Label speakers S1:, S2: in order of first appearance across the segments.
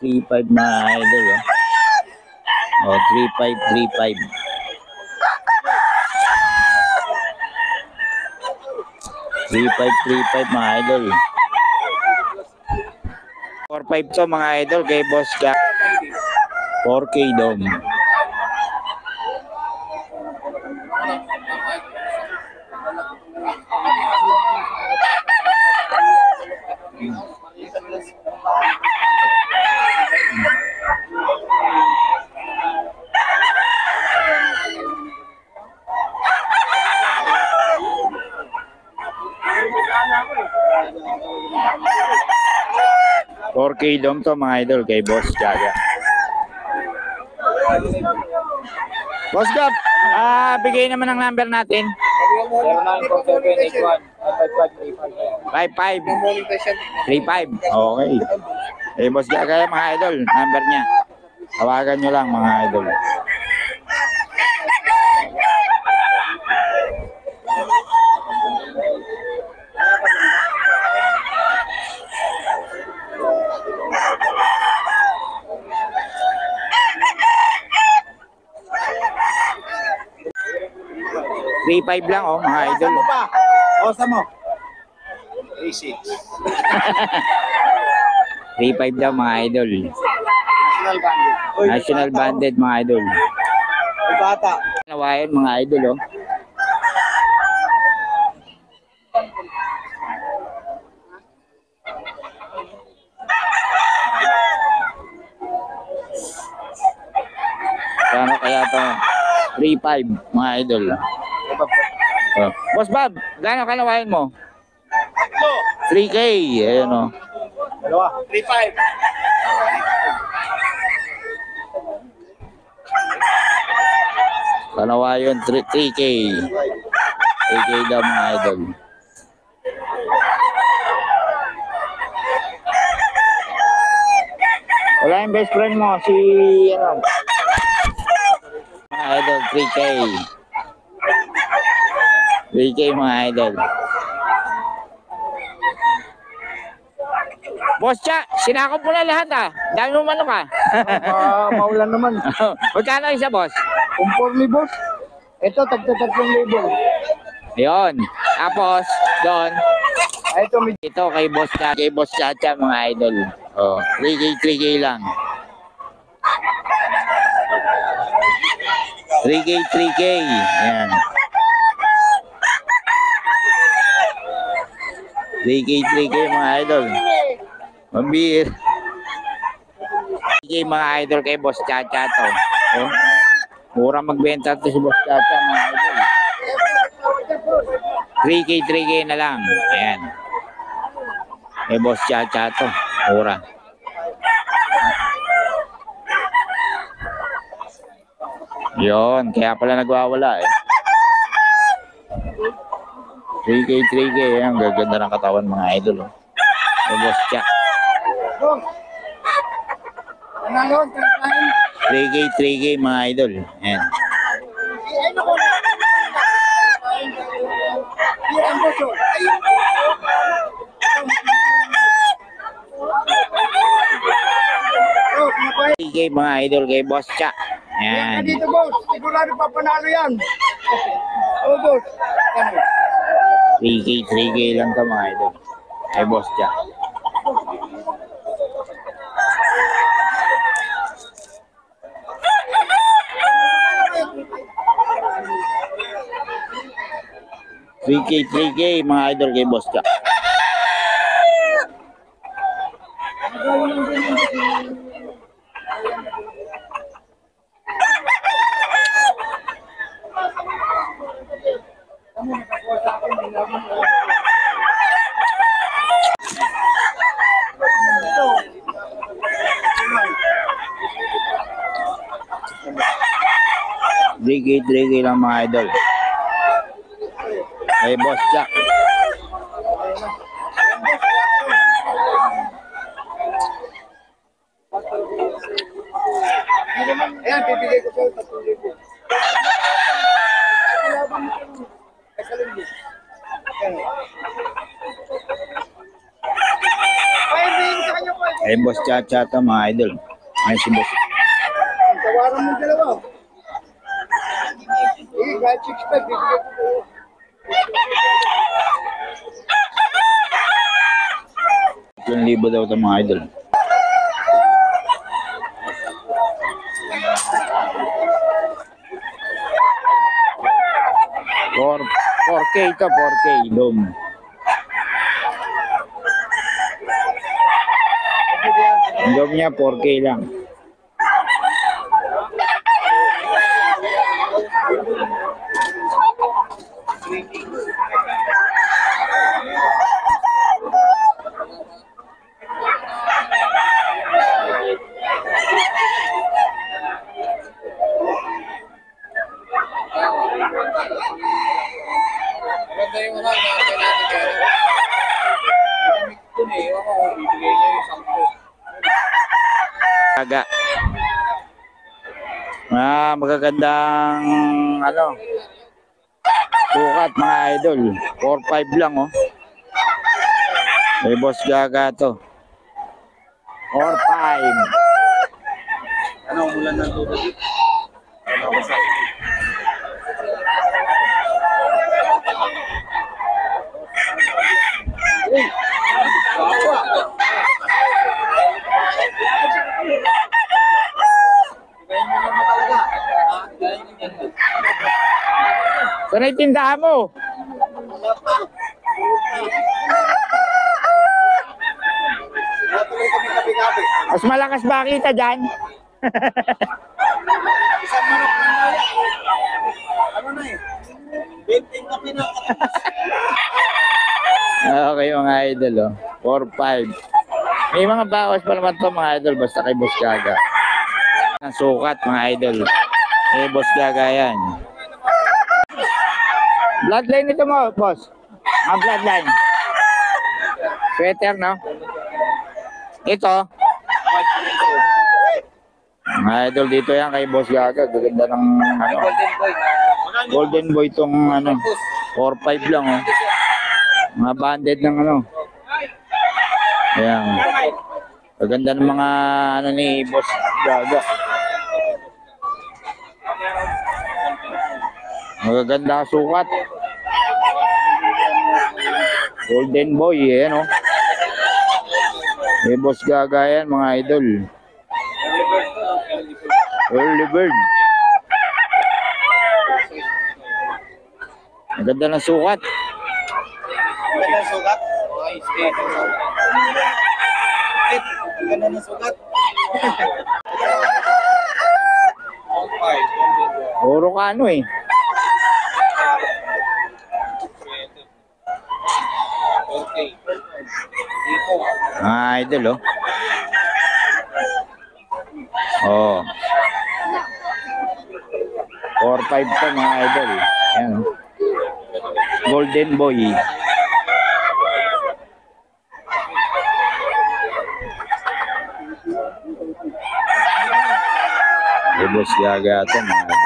S1: 3.5 mga idol. Oh, 3.5, 3.5. 3.5 mga idol. 4.5 to mga idol kay Boss Jack. 4K dom. K dom to mga idol kay Boss Jaga. Boss Gab, bigay naman ang number natin. 0947-855-5535. Okay. Eh, Boss Jaga mga idol, number niya. Tawagan nyo lang mga idol. $3.5 lang mga idol.
S2: Osa mo.
S1: 3.6. 3.5 daw mga idol.
S2: National banded.
S1: National banded mga idol.
S2: Bata.
S1: Nawayan mga idol Kano kaya to? 3.5 mga idol. Boss Bob, gaano kalawain mo? 3K. Ayan
S2: Dalawa. 3.5.
S1: Kalawayon 3K. 3K daw mga idol. Wala yung best friend mo si mga idol 3K. 3K mga idol. Boss Cha, sinakop mo na lahat Dami mo manok
S2: Maulan naman.
S1: Magkano isa boss?
S2: Conforme boss. Ito, tagta-3,000.
S1: Ayun. Tapos, doon.
S2: Ito,
S1: Kay Boss Chacha mga idol. 3K lang. 3K. Ayan. 3K mga idol. Mambir. 3K mga idol kay Boss Chacha to. Mura magbenta to si Boss Chacha mga idol. 3K na lang. Ayan. Kay Boss Chacha to. Mura. Yon, kaya pala nagwawala 3K. Ang gaganda ng katawan mga idol. Boss Jack. 3K mga idol. Ayan. Mga idol kay Boss Jack. Ayan.
S2: Dito boss, sigurado papanalo yan. Boss.
S1: 3K lang to mga idol. Kay Boss Jack. $3K mga idol kay Boss Jack. $3K lang mga idol. Kay Boss Jack.
S2: Ayan, bibigay ko po 3,000.
S1: Kay Boss Chacha to mga idol. Ay si Boss.
S2: Tawaran mo dalawa. Kahit 6'5", bibigyan ko.
S1: 1,000 daw ito mga idol. For 4K ito, 4K dome. Ang dome niya 4K lang.
S3: Maganda yung ano, nakakay natin kaya. Ito na eh, ako, bibigay niya yung 10.
S1: Aga. Magagandang ano sukat mga idol. 4-5 lang oh. May Boss Gaga to. 4-5.
S3: Ano, umulan ng tubig? Ano ba sa
S1: Saan ay tindahan mo? Mas malakas ba kita dyan?
S3: isang manok na ano na eh? 20 na
S1: Okay mga idol oh. 4-5. May mga bawas pa naman to mga idol basta kay Boss Gaga. Ang sukat mga idol. Kay Boss Gaga yan. Bloodline ito mo, boss. Ang bloodline. Sweater, no? Ito. Mga idol dito yan kay Boss Gaga. Gaganda ng ano.
S3: Golden boy.
S1: Golden boy tong ano. 4-5 lang oh. Mga banded ng ano. Ayan. Gaganda ng mga ano ni Boss Gaga. Magaganda sukat. Golden boy yan oh. May Boss Gaga yan mga idol. Early bird. Maganda ng sukat.
S3: Ganda ng sugat? Okay, stay. Ganda ng sugat? Okay,
S1: Puro ka ano eh.
S3: okay. Iko.
S1: Idol oh. Oh. 4-5 to mga idol. Ayan oh. Golden boy. Boss Gaga to mga idol.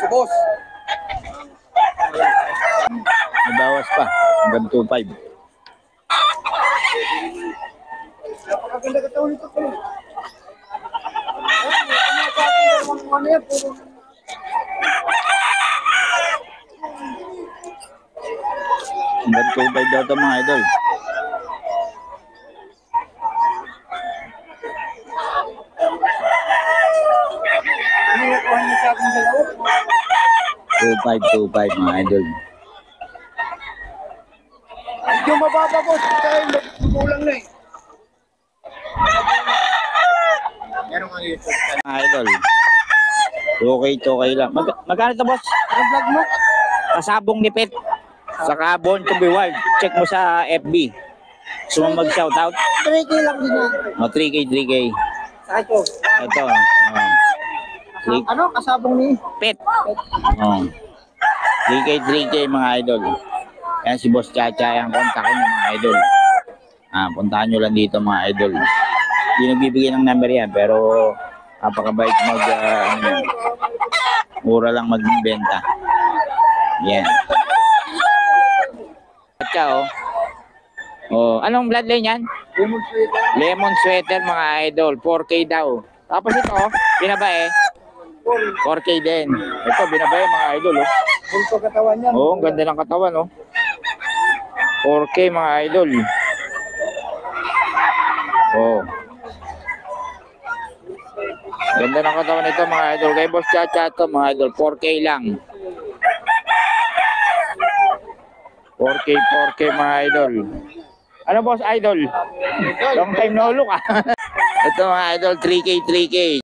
S3: Boss.
S1: May bawas pa. Hanggang 2-5.
S2: Napakaganda ka taon nito. Ano yan? Puro
S1: Hanggang 2-5 daw to mga idol.
S2: Kuha niya sa akin dalawa.
S1: 2-5 mga idol.
S2: Yung mababa boss, tayo kulang na eh.
S3: Meron nga YouTube channel.
S1: Mga idol. 2K lang. Magkano to boss?
S2: Ang vlog mo?
S1: Kasabong nipit. Saka Born to be Wild. Check mo sa FB. Gusto mo mag-shoutout?
S2: 3K lang din yan.
S1: O, 3K.
S2: Sa ito.
S1: Ito. Click.
S2: Ano? Kasabong ni?
S1: Pet. Oh. 3K mga idol. Yan si Boss Chacha. Yan, kontakin mo mga idol. Puntahan nyo lang dito mga idol. Hindi nagbibigay ng number yan. Pero napakabait mura lang magbenta. Yan. siya, oh. Oh, anong bloodline yan?
S3: Lemon sweater.
S1: Lemon sweater, mga idol. 4K daw. Tapos ito, oh, binabae. 4K din. Ito, binabae, mga idol, oh.
S3: Full pa katawan yan.
S1: Oh, ang ganda ng katawan, oh. 4K, mga idol. Oh. Ganda ng katawan nito, mga idol. Kay Boss Chacha to, mga idol. 4K lang. 4K, mga idol. Ano, Boss Idol? Long time no look, ah. Ito, mga idol, 3K.